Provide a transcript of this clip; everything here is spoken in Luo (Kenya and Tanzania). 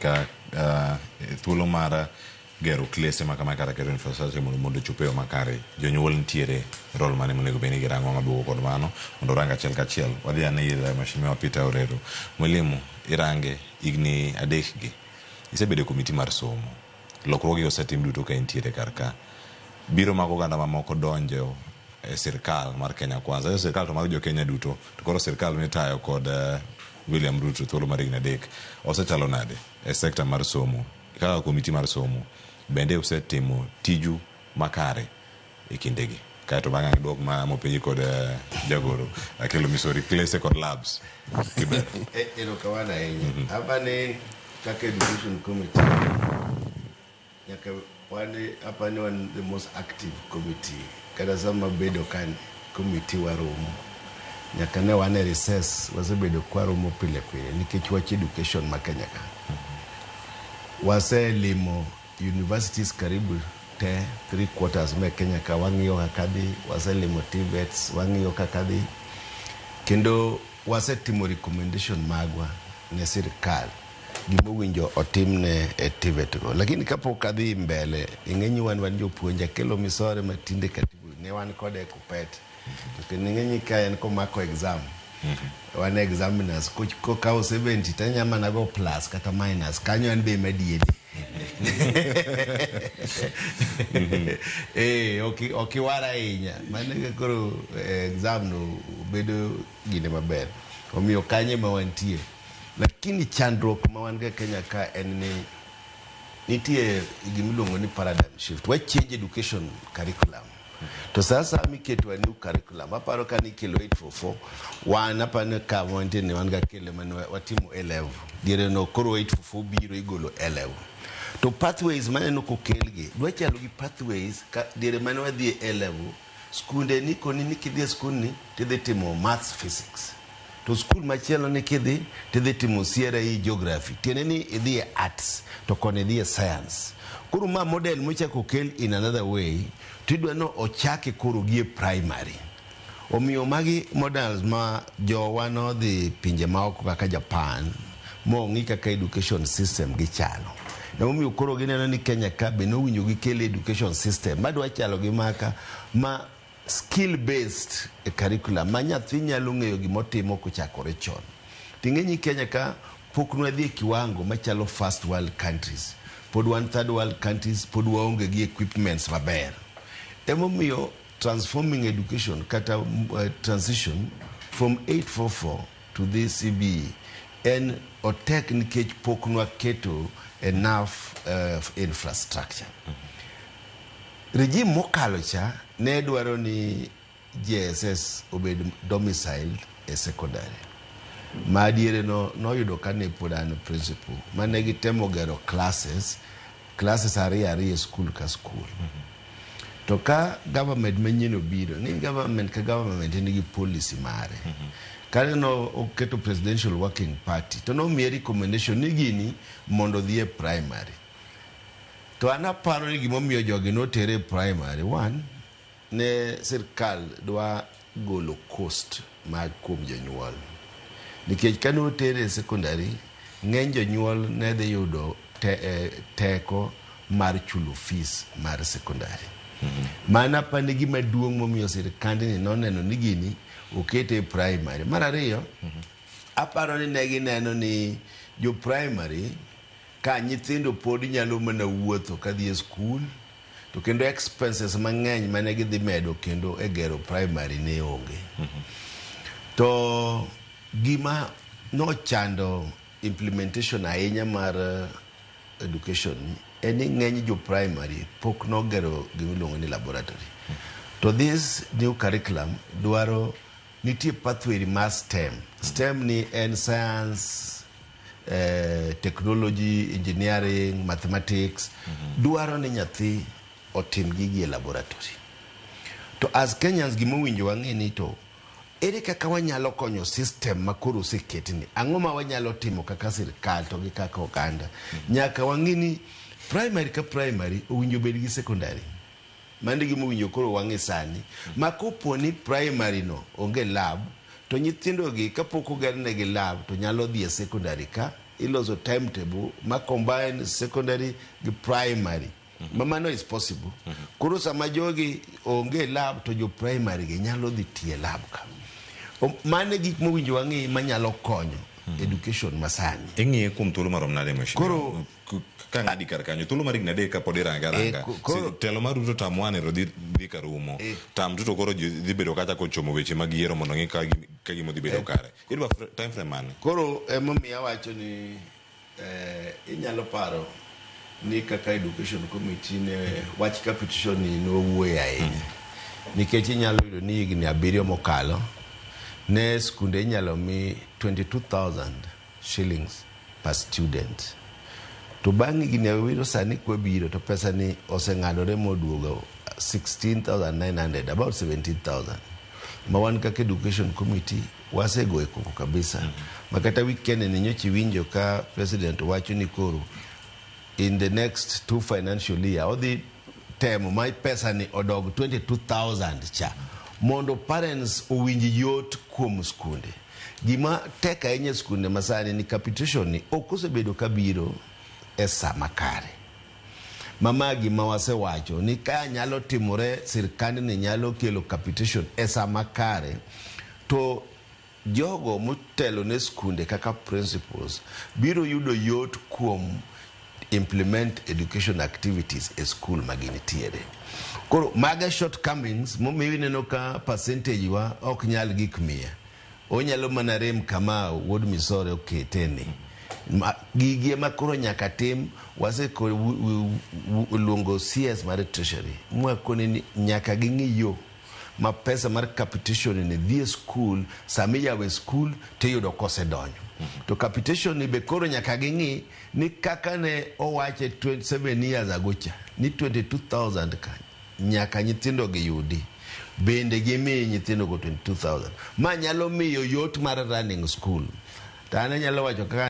ka thuolo mar gero klese ma kama kata gero infrastructure mondo chopeo makare jonyuol ntiere role mane monego beni girango maduogo kod mano mondo ranga achiel kachiel wadhi ane ira mashime wa Peter Orero mwalimu irange igni adekgi isebedo komiti mar somo lokruogi osetim duto ka intiere karka biro mag oganda mamoko donjo sirkal mar Kenya Kwanza sirkal to mag jo Kenya duto to koro sirkal mitayo kod William Ruto thuolo mar igni adek osechalo nade sekta mar somo kaka komiti mar somo bende osetimo tiju makare kindegi kaito bang'e duok ma mopenji kod jagoro akelo misori klese kod labs kiber elo kawana abane kaka education committee yaka one the most active committee kada sama bedo kan committee waromo nyaka ne wane recess wasebedo kwaromo pile nikech wach education ma Kenya ka wase limo universities karibu te 3/4 me Kenya ka wang'iyo kakadhi wase limo TVETs wang'iyo kakadhi kendo wase timo recommendation magwa ne sirkal gimo winjo otimne TVET go lakini kapok kadhi mbele ing'enyi wan jopuonja kelo misore matinde katibu ne wan kode kupet to kendo ing'enyi ka en komako exam one examiners ko kawo 70 tanyama nago plus kata minus kanyo an be mediedi okiwara inya mane koro exam no bedo gine maber omiyo kanye ma wantie lakini chandruok ma wan ga Kenya ka en ni nitie gimiluongo ni paradigm shift we change education curriculum to sasa miketo a new curriculum aparo ka nikelo 844 wan apane ka wantie ne wan ga kele man watimo A level dire no koro 844 biro igolo A level to pathways mane no kokelgi dwa chalo gi pathways ka dire mane wadhi A level skunde ni koni nikidhi skul ni tidhi timo maths physics to school machielo ni kidhi tidhi timo CRE geography tiene ni idhi arts to koni idhi science koro ma model mochako kel in another way tidwa no ochake koro gie primary omiyo magi models ma jowano dhi pinje maoko kaka Japan mo ng'i kaka education system gichalo omiyo koro gineno ni Kenya ka be no winjo gi kel education system madwa chalo gi maka ma skill based curriculum ma nyathi nyalo ng'eyo gimotimo kochakore chon ting'enyi Kenya ka pok nwadhi kiwango machalo first world countries pod one third world countries pod waonge gi equipments maber emomiyo transforming education kata transition from 844 to the CBE and otek nikech pok nwaketo enough infrastructure regime mokalo cha ne dwaro ni JSS obed domiciled e secondary ma diere no yudo kane pod an principal mane gitemo gero classes ariyo school ka school to ka government manyien obiro ni government ka government nigi policy mare kane no oketo presidential working party to no miye recommendation ni gini mondo dhi e primary to anaparo ni gimomiyo jogi notere primary one ne sirkal dwa golo cost mag kuom jonyuol nikech kane otere secondary ng'eny jonyuol ne dhi yudo teko mar chulo fees mar secondary mana pane gima duong' momiyo sirkand ni noneno ni gini okete primary mar ariyo aparo ni ne gineno ni jo primary ka nyithindo pod nyalo mana wuotho kadhi e skul to kendo expenses mang'eny mane gidhi medo kendo e gero primary ne onge to gima nochando implementation ahinya mar education en ni ng'eny jo primary pok nogero gimiluongo ni laboratory to this new curriculum dwaro nitie pathway mar STEM ni en science technology, engineering, mathematics dwaro ni nyathi otim gigi e laboratory to as Kenyans gimowinjo wang'e ni to ere kaka wanyalo konyo system makoro oseketni ang'o ma wanyalo timo kaka sirkal to gi kaka oganda nyaka wang'e ni primary ka primary owinjo bed gi secondary mande gimowinjo koro wang'e sani ma kopo ni primary onge lab to nyithindo gi kapok ogerne gi lab to nyalo dhi e secondary ka iloso timetable ma combine secondary gi primary. Mano is possible. Koro sama jogi onge lab to jo primary gi nyalo dhi tie lab ka. Mane gik mowinjo wang'i manyalo konyo education masani. Ing'iye kuom thuolo marom nade machine. Koro ka ng'adi kar kanyo thuolo mar higni 3 kapod iranga telo mar Ruto tam 1 ero dhi karumo tam Ruto koro dhi bedo kacha kochomo weche mag yiero mondo ng'i ka gimo dhi bedo kare. Idwa time frame mane? Koro emomiyo awacho ni inyalo paro ni kaka education committee ne wach ka petition ni nowuoye ahinya nikech inyalo yudo ni higni 7 mokalo ne skunde inyalo mi 22,000 shillings per student. To bang' higni 7 sani kwa biro to pesa ni oseng'adore moduogo 16,900, about 17,000. Mawan kaka education committee wasego koko kabisa. Makata weekend ni nyochi winjo ka president wacho ni koro in the next 2 financial year odi temo my pesa ni odog 22,000 cha mondo parents owinji yot kuom skunde. Gima teka enye skunde masani ni capitation ni okosebedo kabiro esa makare. Mama gima wasewacho ni ka nyalo timore sirkandi ni nyalo kelo capitation esa makare to jogo motelo ne skunde kaka principals biro yudo yot kuom implement education activities e school maginitiere. Koro maga shortcomings momiyo ineno ka percentage wa ok nyal gik mia. Onyalo mana rem kama wuod misore oketeni. Gigie makoro nyaka tim wase ko luongo CS mar treasury. Mwakoni ni nyaka gingi yo ma pesa mar capitation ni dhie school sami yawe school te yudo kose donyo. To capitation ni be koro nyaka gingi ni kaka ne owache 27 years agocha ni 22,000 ka nyaka nyithindo gi yudi bende gimi nyithindo go 22,000 ma nyalo miyo yot mar running school. Tane nyalo wacho kaka